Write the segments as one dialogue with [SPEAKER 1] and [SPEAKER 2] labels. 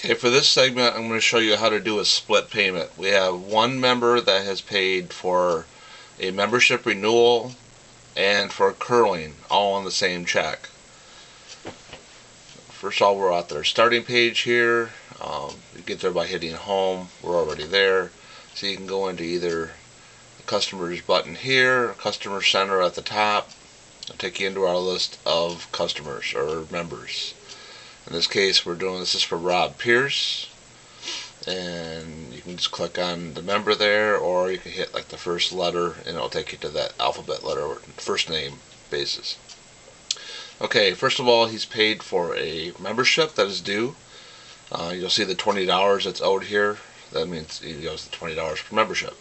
[SPEAKER 1] Okay, for this segment I'm going to show you how to do a split payment. We have one member that has paid for a membership renewal and for curling, all on the same check. First of all, we're at their starting page here. You get there by hitting home. We're already there. So you can go into either the customers button here, or customer center at the top. It'll take you into our list of customers or members. In this case, this is for Rob Pierce, and you can just click on the member there, or you can hit like the first letter and it'll take you to that alphabet letter or first name basis. Okay, first of all, he's paid for a membership that is due. You'll see the $20 that's owed here. That means he owes the $20 per membership.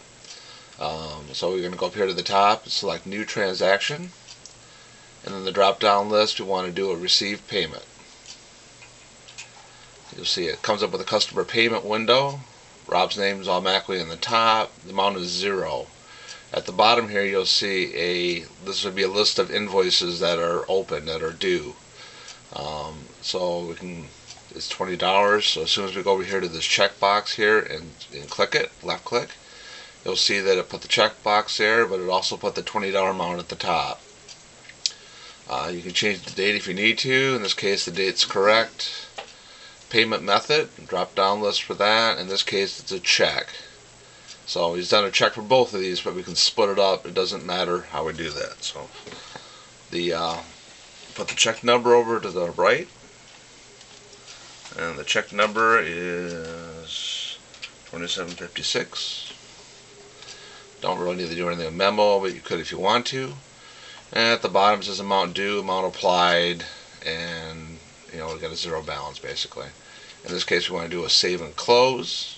[SPEAKER 1] So we're going to go up here to the top and select new transaction, and then the drop down list we want to do a receive payment. You'll see it comes up with a customer payment window. Rob's name is automatically in the top. The amount is 0. At the bottom here you'll see this would be a list of invoices that are open, that are due. So it's $20. So as soon as we go over here to this checkbox here and click it, left click, you'll see that it put the checkbox there, but it also put the $20 amount at the top. You can change the date if you need to. In this case, the date's correct. Payment method, drop down list for that. In this case, it's a check. So he's done a check for both of these, but we can split it up. It doesn't matter how we do that. So put the check number over to the right, and the check number is 2756. Don't really need to do anything with memo, but you could if you want to. And at the bottom it says amount due, amount applied, and we've got a 0 balance basically. In this case, we want to do a save and close.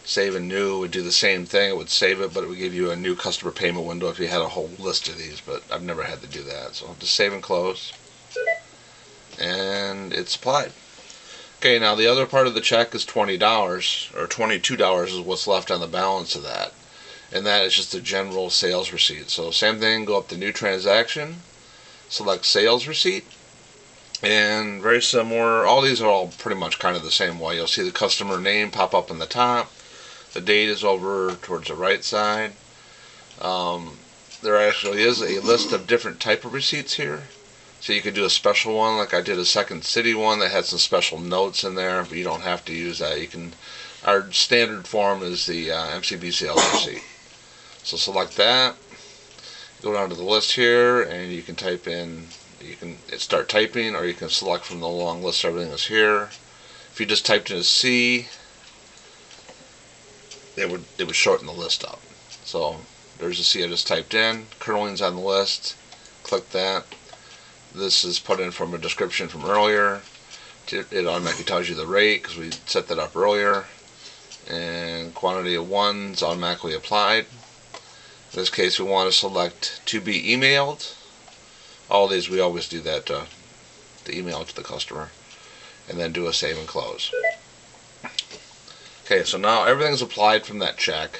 [SPEAKER 1] Save and new would do the same thing. It would save it, but it would give you a new customer payment window if you had a whole list of these, but I've never had to do that. So just save and close, and it's applied. Okay, now the other part of the check is $20, or $22 is what's left on the balance of that, and that is just a general sales receipt. So same thing, go up to new transaction, select sales receipt, and very similar. All these are all pretty much kind of the same way. You'll see the customer name pop up in the top. The date is over towards the right side. There actually is a list of different type of receipts here. So you could do a special one, like I did a Second City one that had some special notes in there, but you don't have to use that. Our standard form is the MCB sales receipt. So select that. Go down to the list here, and you can type in. You can start typing, or you can select from the long list. Everything is here. If you just typed in a C, it would shorten the list up. So there's a C I just typed in. Curling's on the list. Click that. This is put in from a description from earlier. It automatically tells you the rate because we set that up earlier. And quantity of ones automatically applied. In this case, we want to select to be emailed. All these we always do that to email to the customer, and then do a save and close. Okay, so now everything's applied from that check.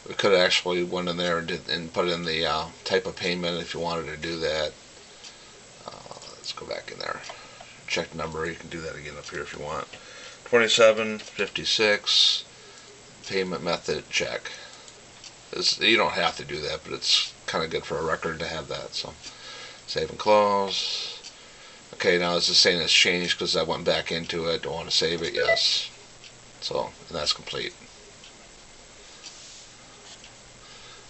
[SPEAKER 1] We could have actually went in there and put in the type of payment if you wanted to do that. Let's go back in there. Check number, you can do that again up here if you want. 2756, payment method check. You don't have to do that, but it's kind of good for a record to have that. So save and close. Okay, now this is saying it's changed because I went back into it. Don't want to save it. Yes. So, and that's complete.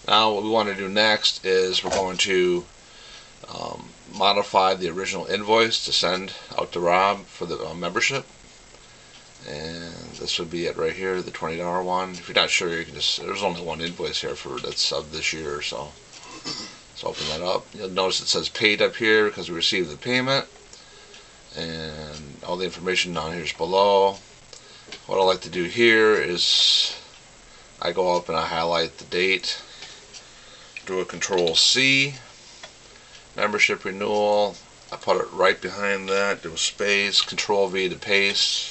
[SPEAKER 1] Now what we want to do next is we're going to modify the original invoice to send out to Rob for the membership. And this would be it right here, the $20 one. If you're not sure, you can there's only one invoice here that's of this year, so let's open that up. You'll notice it says paid up here because we received the payment, and all the information down here is below. What I like to do here is I go up and I highlight the date, do a Control C, membership renewal. I put it right behind that, do a space, Control V to paste,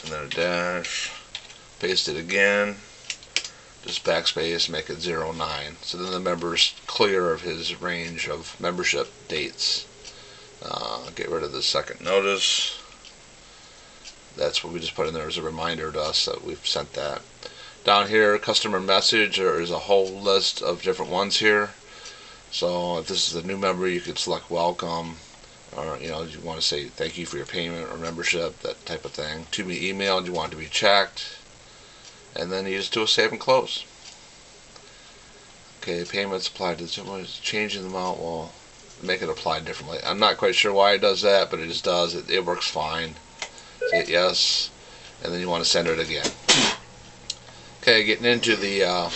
[SPEAKER 1] and then a dash, paste it again, just backspace, make it 09. So then the member's clear of his range of membership dates. Get rid of the second notice. That's what we just put in there as a reminder to us that we've sent that. Down here, customer message, there is a whole list of different ones here. So if this is a new member, you could select welcome, or you want to say thank you for your payment or membership, that type of thing. To be emailed, you want it to be checked, and then you just do a save and close. Okay, payments applied to someone, changing the amount will make it apply differently. I'm not quite sure why it does that, but it just does. It works fine. Say yes, and then you want to send it again. Okay, getting into the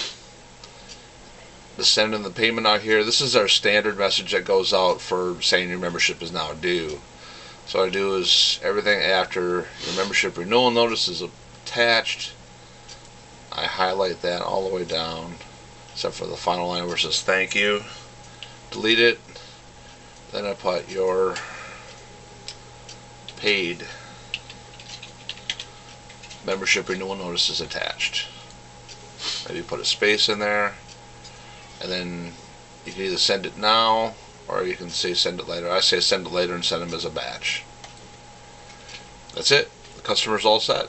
[SPEAKER 1] sending the payment out here. This is our standard message that goes out for saying your membership is now due. So what I do is everything after your membership renewal notice is attached, I highlight that all the way down, except for the final line where it says thank you. Delete it. Then I put your paid membership renewal notice is attached. Maybe put a space in there, and then you can either send it now or you can say send it later. I say send it later and send them as a batch. That's it. The customer's all set.